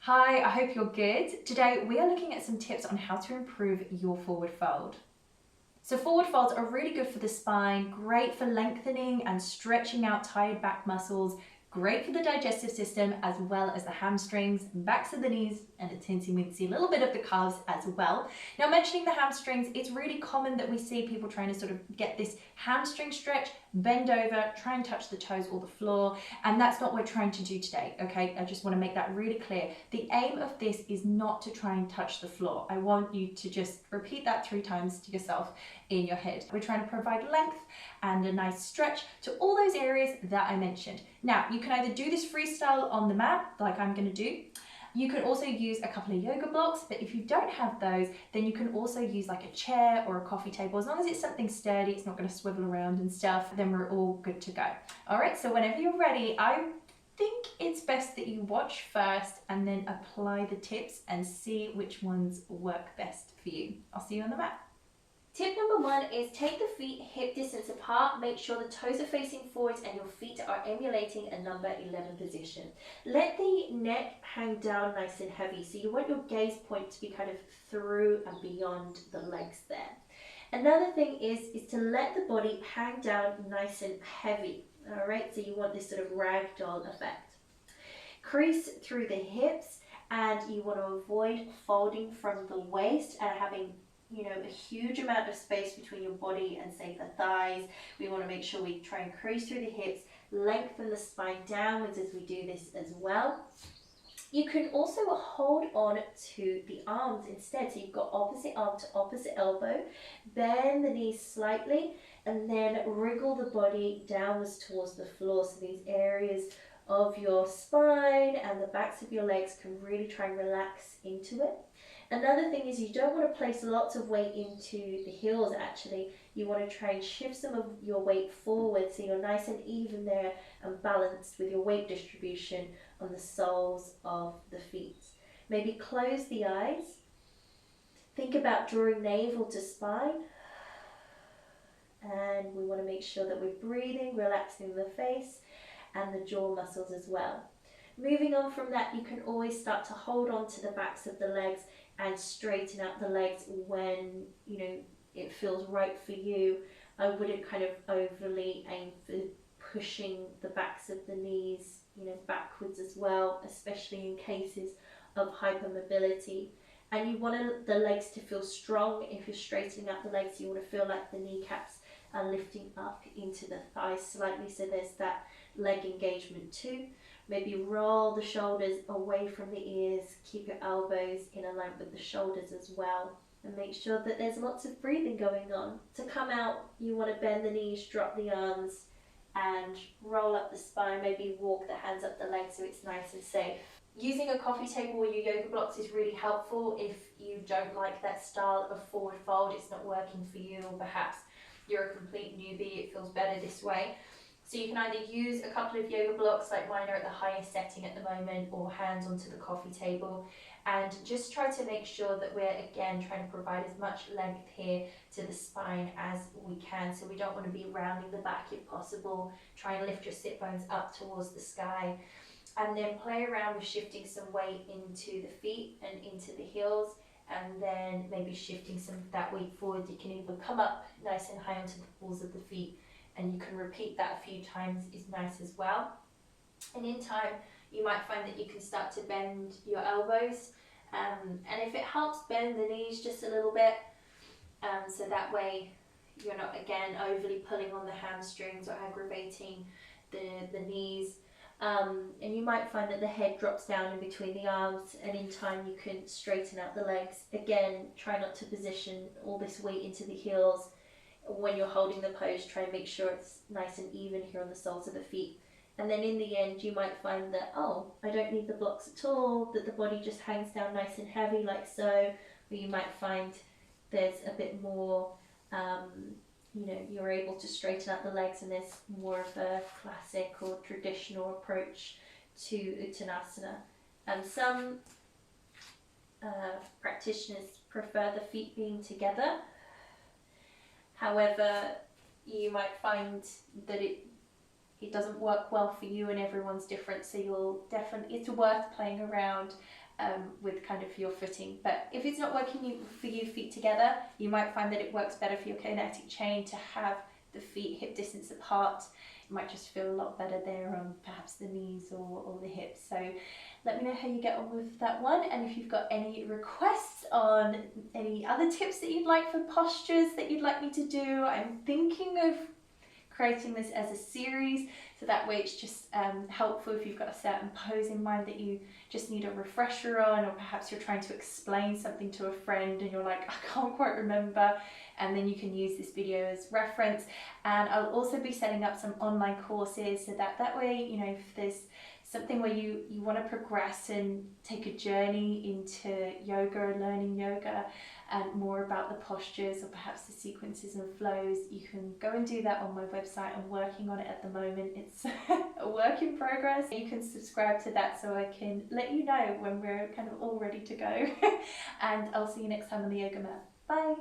Hi, I hope you're good. Today we are looking at some tips on how to improve your forward fold. So forward folds are really good for the spine, great for lengthening and stretching out tired back muscles, great for the digestive system as well as the hamstrings, backs of the knees and a teensy-weensy little bit of the calves as well. Now mentioning the hamstrings, it's really common that we see people trying to sort of get this hamstring stretch, bend over, try and touch the toes or the floor, and that's not what we're trying to do today, okay? I just want to make that really clear. The aim of this is not to try and touch the floor. I want you to just repeat that 3 times to yourself in your head. We're trying to provide length and a nice stretch to all those areas that I mentioned. Now, you can either do this freestyle on the mat, like I'm going to do. You can also use a couple of yoga blocks, but if you don't have those, then you can also use like a chair or a coffee table. As long as it's something sturdy, it's not going to swivel around and stuff, then we're all good to go. All right, so whenever you're ready, I think it's best that you watch first and then apply the tips and see which ones work best for you. I'll see you on the mat. Tip number 1 is take the feet hip distance apart, make sure the toes are facing forwards and your feet are emulating a number 11 position. Let the neck hang down nice and heavy, so you want your gaze point to be kind of through and beyond the legs there. Another thing is to let the body hang down nice and heavy, alright, so you want this sort of ragdoll effect. Crease through the hips and you want to avoid folding from the waist and having a huge amount of space between your body and say the thighs. We want to make sure we try and crease through the hips, lengthen the spine downwards as we do this as well. You can also hold on to the arms instead. So you've got opposite arm to opposite elbow, bend the knees slightly and then wriggle the body downwards towards the floor. So these areas of your spine and the backs of your legs can really try and relax into it. Another thing is you don't want to place lots of weight into the heels actually. You want to try and shift some of your weight forward so you're nice and even there and balanced with your weight distribution on the soles of the feet. Maybe close the eyes. Think about drawing navel to spine. And we want to make sure that we're breathing, relaxing the face and the jaw muscles as well. Moving on from that, you can always start to hold on to the backs of the legs and straighten out the legs when it feels right for you. I wouldn't kind of overly aim for pushing the backs of the knees backwards as well, especially in cases of hypermobility. And you want the legs to feel strong. If you're straightening out the legs, you want to feel like the kneecaps are lifting up into the thighs slightly, so there's that leg engagement too. Maybe roll the shoulders away from the ears, keep your elbows in line with the shoulders as well, and make sure that there's lots of breathing going on. To come out, you want to bend the knees, drop the arms, and roll up the spine, maybe walk the hands up the legs so it's nice and safe. Using a coffee table or your yoga blocks is really helpful if you don't like that style of forward fold, it's not working for you, or perhaps you're a complete newbie, it feels better this way. So you can either use a couple of yoga blocks, like mine are at the highest setting at the moment, or hands onto the coffee table, and just try to make sure that we're again trying to provide as much length here to the spine as we can. So we don't want to be rounding the back if possible. Try and lift your sit bones up towards the sky, and then play around with shifting some weight into the feet and into the heels, and then maybe shifting some of that weight forward. You can even come up nice and high onto the balls of the feet, and you can repeat that a few times is nice as well. And in time, you might find that you can start to bend your elbows, and if it helps, bend the knees just a little bit, so that way you're not again overly pulling on the hamstrings or aggravating the knees. And you might find that the head drops down in between the arms, and in time you can straighten out the legs. Again, try not to position all this weight into the heels. When you're holding the pose, try and make sure it's nice and even here on the soles of the feet. And then in the end, you might find that, oh, I don't need the blocks at all, that the body just hangs down nice and heavy like so. Or you might find there's a bit more, you're able to straighten out the legs, and there's more of a classic or traditional approach to Uttanasana. And some practitioners prefer the feet being together. However, you might find that it doesn't work well for you, and everyone's different, so it's worth playing around with kind of your footing. But if it's not working for you, feet together, you might find that it works better for your kinetic chain to have the feet hip distance apart. It might just feel a lot better there on perhaps the knees or the hips. So let me know how you get on with that one, and if you've got any requests on any other tips that you'd like for postures that you'd like me to do. I'm thinking of creating this as a series, so that way it's just helpful if you've got a certain pose in mind that you just need a refresher on, or perhaps you're trying to explain something to a friend and you're like, I can't quite remember, and then you can use this video as reference. And I'll also be setting up some online courses, so that way, you know, if there's something where you want to progress and take a journey into yoga, learning yoga, and more about the postures or perhaps the sequences and flows, you can go and do that on my website. I'm working on it at the moment. It's a work in progress. You can subscribe to that so I can let you know when we're kind of all ready to go. And I'll see you next time on the yoga mat. Bye.